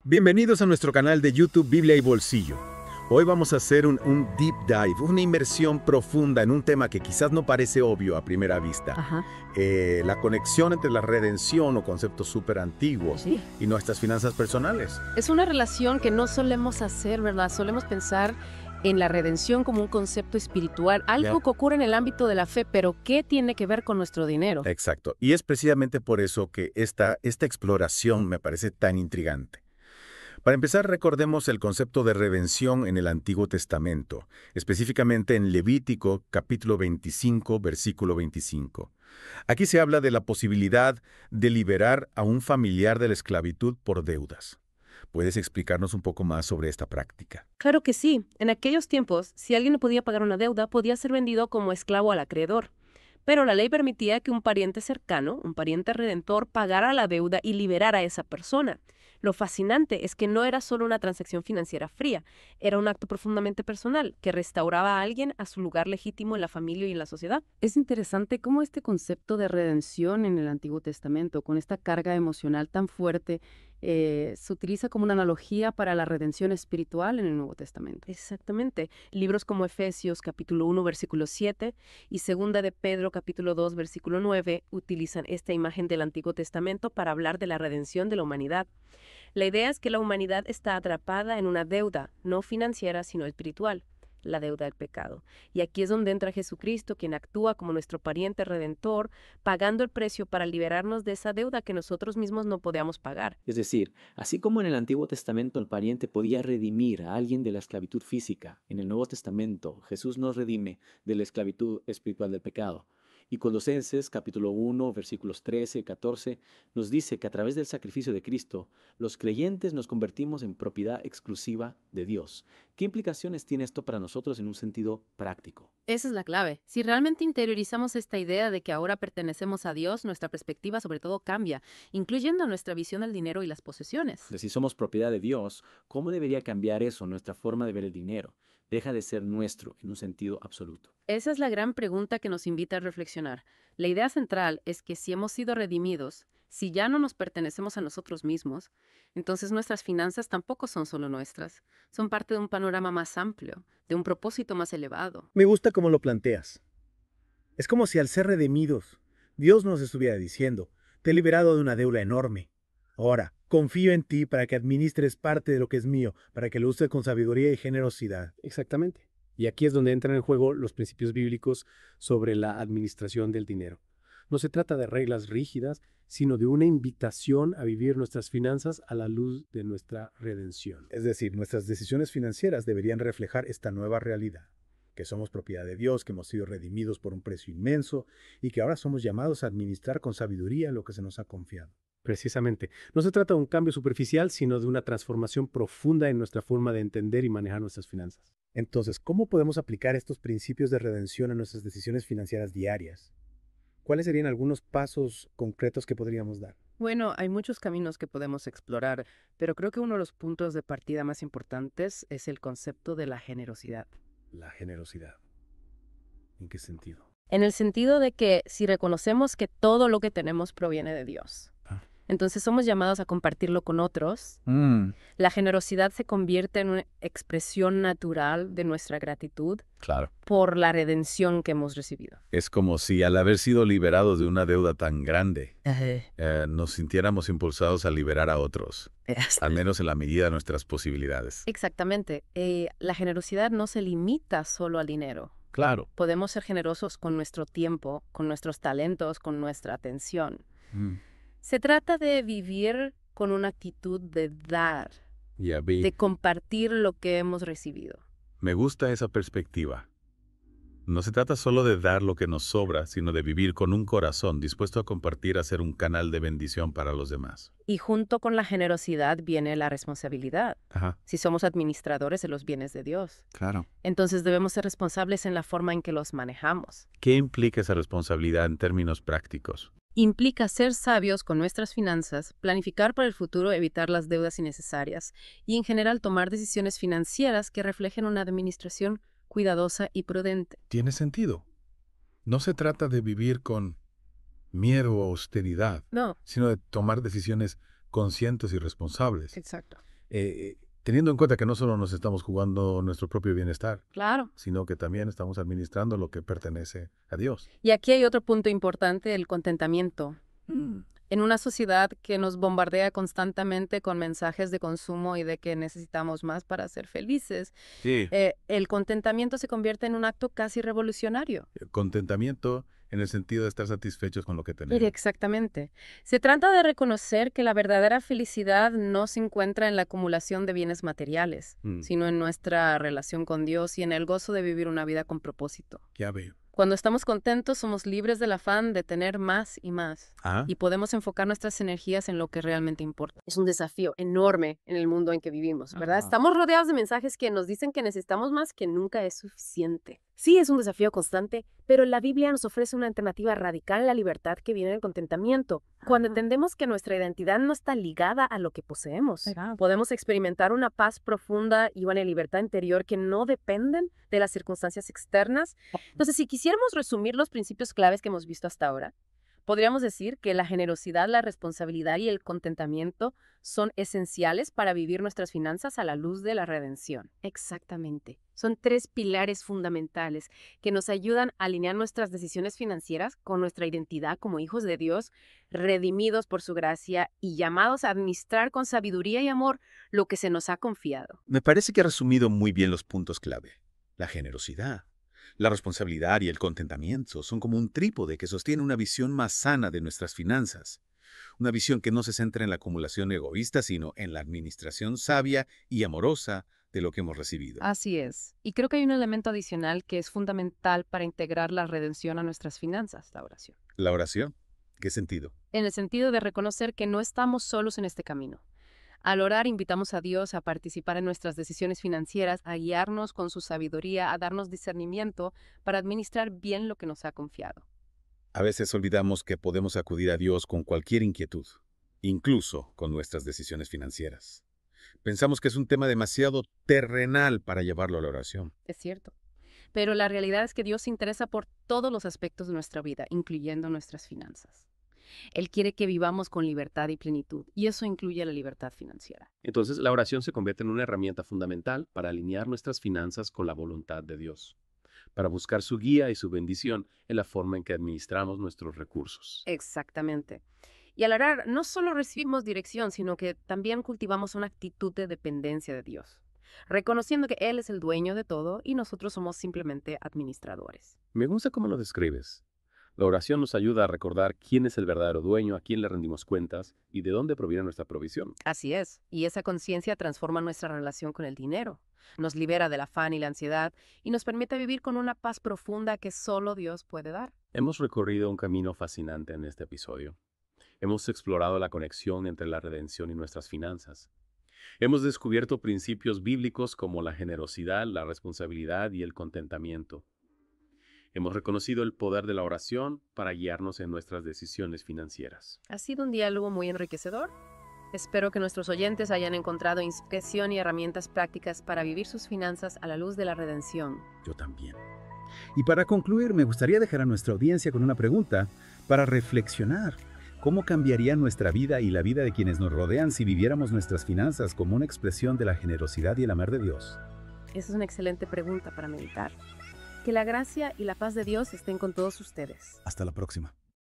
Bienvenidos a nuestro canal de YouTube Biblia y Bolsillo. Hoy vamos a hacer un deep dive, una inmersión profunda en un tema que quizás no parece obvio a primera vista. Ajá. La conexión entre la redención o conceptos súper antiguos Sí. y nuestras finanzas personales. Es una relación que no solemos hacer, ¿verdad? Solemos pensar en la redención como un concepto espiritual, algo Ya. que ocurre en el ámbito de la fe, pero ¿qué tiene que ver con nuestro dinero? Exacto. Y es precisamente por eso que esta exploración me parece tan intrigante. Para empezar, recordemos el concepto de redención en el Antiguo Testamento, específicamente en Levítico capítulo 25, versículo 25. Aquí se habla de la posibilidad de liberar a un familiar de la esclavitud por deudas. ¿Puedes explicarnos un poco más sobre esta práctica? Claro que sí. En aquellos tiempos, si alguien no podía pagar una deuda, podía ser vendido como esclavo al acreedor. Pero la ley permitía que un pariente cercano, un pariente redentor, pagara la deuda y liberara a esa persona. Lo fascinante es que no era solo una transacción financiera fría, era un acto profundamente personal que restauraba a alguien a su lugar legítimo en la familia y en la sociedad. Es interesante cómo este concepto de redención en el Antiguo Testamento, con esta carga emocional tan fuerte, se utiliza como una analogía para la redención espiritual en el Nuevo Testamento. Exactamente. Libros como Efesios capítulo 1, versículo 7 y Segunda de Pedro capítulo 2, versículo 9 utilizan esta imagen del Antiguo Testamento para hablar de la redención de la humanidad. La idea es que la humanidad está atrapada en una deuda, no financiera, sino espiritual, la deuda del pecado. Y aquí es donde entra Jesucristo, quien actúa como nuestro pariente redentor, pagando el precio para liberarnos de esa deuda que nosotros mismos no podíamos pagar. Es decir, así como en el Antiguo Testamento el pariente podía redimir a alguien de la esclavitud física, en el Nuevo Testamento Jesús nos redime de la esclavitud espiritual del pecado. Y Colosenses capítulo 1, versículos 13 y 14 nos dice que a través del sacrificio de Cristo, los creyentes nos convertimos en propiedad exclusiva de Dios. ¿Qué implicaciones tiene esto para nosotros en un sentido práctico? Esa es la clave. Si realmente interiorizamos esta idea de que ahora pertenecemos a Dios, nuestra perspectiva sobre todo cambia, incluyendo nuestra visión del dinero y las posesiones. De si somos propiedad de Dios, ¿cómo debería cambiar eso nuestra forma de ver el dinero? Deja de ser nuestro en un sentido absoluto. Esa es la gran pregunta que nos invita a reflexionar. La idea central es que si hemos sido redimidos, si ya no nos pertenecemos a nosotros mismos, entonces nuestras finanzas tampoco son solo nuestras, son parte de un panorama más amplio, de un propósito más elevado. Me gusta cómo lo planteas. Es como si al ser redimidos, Dios nos estuviera diciendo, te he liberado de una deuda enorme. Ahora, confío en ti para que administres parte de lo que es mío, para que lo uses con sabiduría y generosidad. Exactamente. Y aquí es donde entran en juego los principios bíblicos sobre la administración del dinero. No se trata de reglas rígidas, sino de una invitación a vivir nuestras finanzas a la luz de nuestra redención. Es decir, nuestras decisiones financieras deberían reflejar esta nueva realidad, que somos propiedad de Dios, que hemos sido redimidos por un precio inmenso y que ahora somos llamados a administrar con sabiduría lo que se nos ha confiado. Precisamente. No se trata de un cambio superficial, sino de una transformación profunda en nuestra forma de entender y manejar nuestras finanzas. Entonces, ¿cómo podemos aplicar estos principios de redención a nuestras decisiones financieras diarias? ¿Cuáles serían algunos pasos concretos que podríamos dar? Bueno, hay muchos caminos que podemos explorar, pero creo que uno de los puntos de partida más importantes es el concepto de la generosidad. La generosidad. ¿En qué sentido? En el sentido de que si reconocemos que todo lo que tenemos proviene de Dios, Ah. entonces somos llamados a compartirlo con otros. La generosidad se convierte en una expresión natural de nuestra gratitud Claro. por la redención que hemos recibido. Es como si al haber sido liberados de una deuda tan grande, nos sintiéramos impulsados a liberar a otros, al menos en la medida de nuestras posibilidades. Exactamente. La generosidad no se limita solo al dinero. Claro. Podemos ser generosos con nuestro tiempo, con nuestros talentos, con nuestra atención. Se trata de vivir con una actitud de dar, Ya vi. de compartir lo que hemos recibido. Me gusta esa perspectiva. No se trata solo de dar lo que nos sobra, sino de vivir con un corazón dispuesto a compartir, a ser un canal de bendición para los demás. Y junto con la generosidad viene la responsabilidad. Ajá, Si somos administradores de los bienes de Dios, claro. entonces debemos ser responsables en la forma en que los manejamos. ¿Qué implica esa responsabilidad en términos prácticos? Implica ser sabios con nuestras finanzas, planificar para el futuro, evitar las deudas innecesarias y en general tomar decisiones financieras que reflejen una administración cuidadosa y prudente. Tiene sentido. No se trata de vivir con miedo o austeridad, No, sino de tomar decisiones conscientes y responsables. exacto. Teniendo en cuenta que no solo nos estamos jugando nuestro propio bienestar, Claro. sino que también estamos administrando lo que pertenece a Dios. Y aquí hay otro punto importante, el contentamiento. En una sociedad que nos bombardea constantemente con mensajes de consumo y de que necesitamos más para ser felices, Sí. el contentamiento se convierte en un acto casi revolucionario. Contentamiento en el sentido de estar satisfechos con lo que tenemos. Exactamente. Se trata de reconocer que la verdadera felicidad no se encuentra en la acumulación de bienes materiales, sino en nuestra relación con Dios y en el gozo de vivir una vida con propósito. Ya veo. Cuando estamos contentos, somos libres del afán de tener más y más. Ah, Y podemos enfocar nuestras energías en lo que realmente importa. Es un desafío enorme en el mundo en que vivimos, ¿verdad? Ajá. Estamos rodeados de mensajes que nos dicen que necesitamos más, que nunca es suficiente. Sí, es un desafío constante, pero la Biblia nos ofrece una alternativa radical a la libertad que viene del contentamiento. Cuando entendemos que nuestra identidad no está ligada a lo que poseemos, podemos experimentar una paz profunda y una libertad interior que no dependen de las circunstancias externas. Entonces, si quisiéramos resumir los principios claves que hemos visto hasta ahora, podríamos decir que la generosidad, la responsabilidad y el contentamiento son esenciales para vivir nuestras finanzas a la luz de la redención. Exactamente. Son 3 pilares fundamentales que nos ayudan a alinear nuestras decisiones financieras con nuestra identidad como hijos de Dios, redimidos por su gracia y llamados a administrar con sabiduría y amor lo que se nos ha confiado. me parece que ha resumido muy bien los puntos clave. La generosidad, la responsabilidad y el contentamiento son como un trípode que sostiene una visión más sana de nuestras finanzas. Una visión que no se centra en la acumulación egoísta, sino en la administración sabia y amorosa de lo que hemos recibido. Así es. Y creo que hay un elemento adicional que es fundamental para integrar la redención a nuestras finanzas, la oración. ¿La oración? ¿Qué sentido? En el sentido de reconocer que no estamos solos en este camino. Al orar, invitamos a Dios a participar en nuestras decisiones financieras, a guiarnos con su sabiduría, a darnos discernimiento para administrar bien lo que nos ha confiado. A veces olvidamos que podemos acudir a Dios con cualquier inquietud, incluso con nuestras decisiones financieras. Pensamos que es un tema demasiado terrenal para llevarlo a la oración. Es cierto. Pero la realidad es que Dios se interesa por todos los aspectos de nuestra vida, incluyendo nuestras finanzas. Él quiere que vivamos con libertad y plenitud, y eso incluye la libertad financiera. Entonces, la oración se convierte en una herramienta fundamental para alinear nuestras finanzas con la voluntad de Dios, para buscar su guía y su bendición en la forma en que administramos nuestros recursos. Exactamente. Y al orar, no solo recibimos dirección, sino que también cultivamos una actitud de dependencia de Dios, reconociendo que Él es el dueño de todo y nosotros somos simplemente administradores. Me gusta cómo lo describes. La oración nos ayuda a recordar quién es el verdadero dueño, a quién le rendimos cuentas y de dónde proviene nuestra provisión. Así es, y esa conciencia transforma nuestra relación con el dinero, nos libera del afán y la ansiedad y nos permite vivir con una paz profunda que solo Dios puede dar. Hemos recorrido un camino fascinante en este episodio. Hemos explorado la conexión entre la redención y nuestras finanzas. Hemos descubierto principios bíblicos como la generosidad, la responsabilidad y el contentamiento. Hemos reconocido el poder de la oración para guiarnos en nuestras decisiones financieras. Ha sido un diálogo muy enriquecedor. Espero que nuestros oyentes hayan encontrado inspiración y herramientas prácticas para vivir sus finanzas a la luz de la redención. Yo también. Y para concluir, me gustaría dejar a nuestra audiencia con una pregunta para reflexionar. ¿Cómo cambiaría nuestra vida y la vida de quienes nos rodean si viviéramos nuestras finanzas como una expresión de la generosidad y el amor de Dios? Esa es una excelente pregunta para meditar. Que la gracia y la paz de Dios estén con todos ustedes. Hasta la próxima.